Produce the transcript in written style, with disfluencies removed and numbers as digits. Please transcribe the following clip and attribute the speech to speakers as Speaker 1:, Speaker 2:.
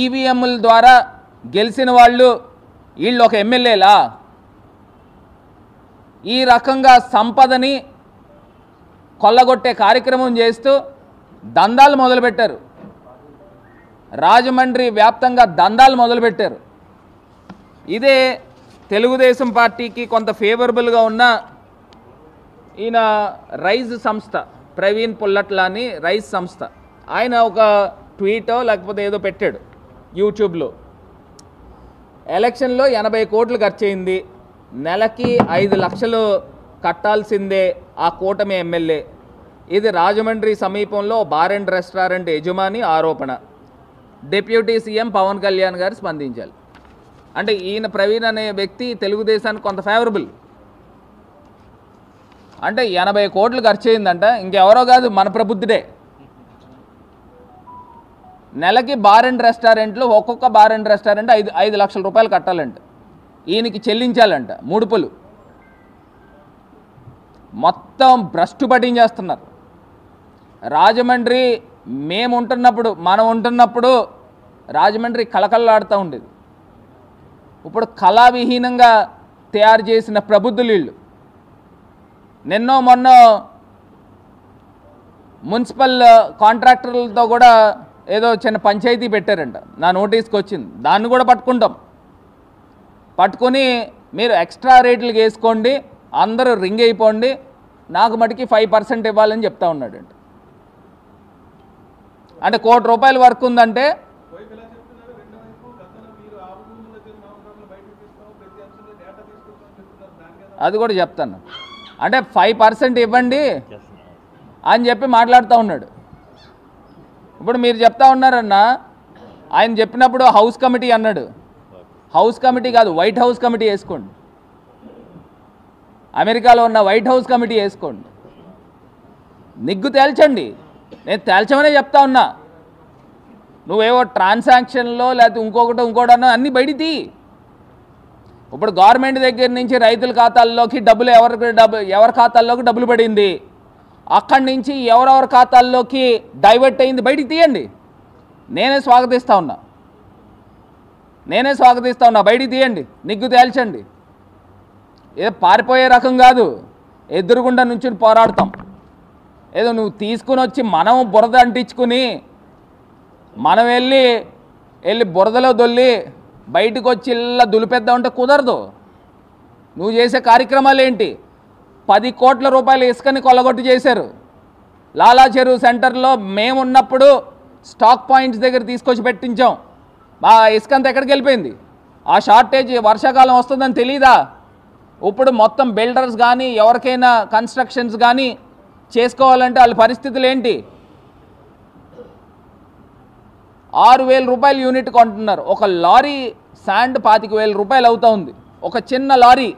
Speaker 1: ఈవీఎంల ద్వారా గెలిచిన వాళ్ళు వీళ్ళు ఒక ఎమ్మెల్యేలా? ఈ రకంగా సంపదని కొల్లగొట్టే కార్యక్రమం చేస్తూ దందాలు మొదలుపెట్టారు. రాజమండ్రి వ్యాప్తంగా దందాలు మొదలుపెట్టారు. ఇదే తెలుగుదేశం పార్టీకి కొంత ఫేవరబుల్గా ఉన్న ఈయన రైజ్ సంస్థ, ప్రవీణ్ పుల్లట్ల అని రైజ్ సంస్థ, ఆయన ఒక ట్వీటో లేకపోతే ఏదో పెట్టాడు యూట్యూబ్లో. ఎలక్షన్లో 80 కోట్లు ఖర్చు అయింది, నెలకి 5 లక్షలు కట్టాల్సిందే ఆ కూటమి ఎమ్మెల్యే. ఇది రాజమండ్రి సమీపంలో బార్ అండ్ రెస్టారెంట్ యజమాని ఆరోపణ. డిప్యూటీ సీఎం పవన్ కళ్యాణ్ గారు స్పందించాలి. అంటే ఈయన ప్రవీణ్ అనే వ్యక్తి తెలుగుదేశానికి కొంత ఫేవరబుల్. అంటే 80 కోట్లు ఖర్చు అయిందంట, ఇంకెవరో కాదు మన ప్రబుద్ధుడే. నెలకి బార్ అండ్ రెస్టారెంట్లు, ఒక్కొక్క బార్ అండ్ రెస్టారెంట్ 5 లక్షల రూపాయలు కట్టాలంట, ఈయనకి చెల్లించాలంట ముడుపులు. మొత్తం భ్రష్టు పట్టించేస్తున్నారు. రాజమండ్రి మనం ఉంటున్నప్పుడు రాజమండ్రి కళకళలాడుతూ ఉండేది. ఇప్పుడు కళావిహీనంగా తయారు చేసిన ప్రబుద్ధులు వీళ్ళు. నిన్నో మొన్న మున్సిపల్ కాంట్రాక్టర్లతో కూడా ఏదో చిన్న పంచాయతీ పెట్టారంట, నా నోటీస్కి వచ్చింది. దాన్ని కూడా పట్టుకొని మీరు ఎక్స్ట్రా రేట్లకు వేసుకోండి, అందరూ రింగ్ అయిపోండి, నాకు మటుకి 5% ఇవ్వాలని చెప్తా ఉన్నాడంట. అంటే ₹1 కోటి వర్క్ ఉందంటే అది కూడా చెప్తాను. అంటే 5% ఇవ్వండి అని చెప్పి మాట్లాడుతూ ఉన్నాడు. ఇప్పుడు మీరు చెప్తా ఉన్నారన్న, ఆయన చెప్పినప్పుడు హౌస్ కమిటీ అన్నాడు. హౌస్ కమిటీ కాదు, వైట్ హౌస్ కమిటీ వేసుకోండి. అమెరికాలో ఉన్న వైట్ హౌస్ కమిటీ వేసుకోండి, నిగ్గు తేల్చండి. నేను తేల్చమనే చెప్తా ఉన్నా. నువ్వేవో ట్రాన్సాక్షన్లో లేకపోతే ఇంకోటన్నా అన్నీ బయటికి తీ. ఇప్పుడు గవర్నమెంట్ దగ్గర నుంచి రైతుల ఖాతాల్లోకి డబ్బులు ఎవరి ఖాతాల్లోకి డబ్బులు పడింది, అక్కడి నుంచి ఎవరెవరి ఖాతాల్లోకి డైవర్ట్ అయింది బయటికి తీయండి. నేనే స్వాగతిస్తూ ఉన్నా, బయటికి తీయండి, నిగ్గు తేల్చండి. ఏదో పారిపోయే రకం కాదు, ఎదురుగుండా నుంచి పోరాడతాం. ఏదో నువ్వు తీసుకుని వచ్చి మనం బురద అంటించుకుని మనం వెళ్ళి బురదలో దొల్లి బయటకు వచ్చి ఇలా దులిపేద్దామంటే కుదరదు. నువ్వు చేసే కార్యక్రమాలు ఏంటి? 10 కోట్ల రూపాయలు ఇసుకని కొల్లగొట్టి చేశారు. లాలా చెరువు సెంటర్లో మేమున్నప్పుడు స్టాక్ పాయింట్స్ దగ్గర తీసుకొచ్చి పెట్టించాం. మా ఇసుక అంతా ఎక్కడికి వెళ్ళిపోయింది? ఆ షార్టేజ్ వర్షాకాలం వస్తుందని తెలీదా? ఇప్పుడు మొత్తం బిల్డర్స్ కానీ ఎవరికైనా కన్స్ట్రక్షన్స్ కానీ చేసుకోవాలంటే వాళ్ళ పరిస్థితులు ఏంటి? 6,000 రూపాయలు యూనిట్ కొంటున్నారు. ఒక లారీ శాండ్ 25,000 రూపాయలు అవుతా ఉంది, ఒక చిన్న లారీ.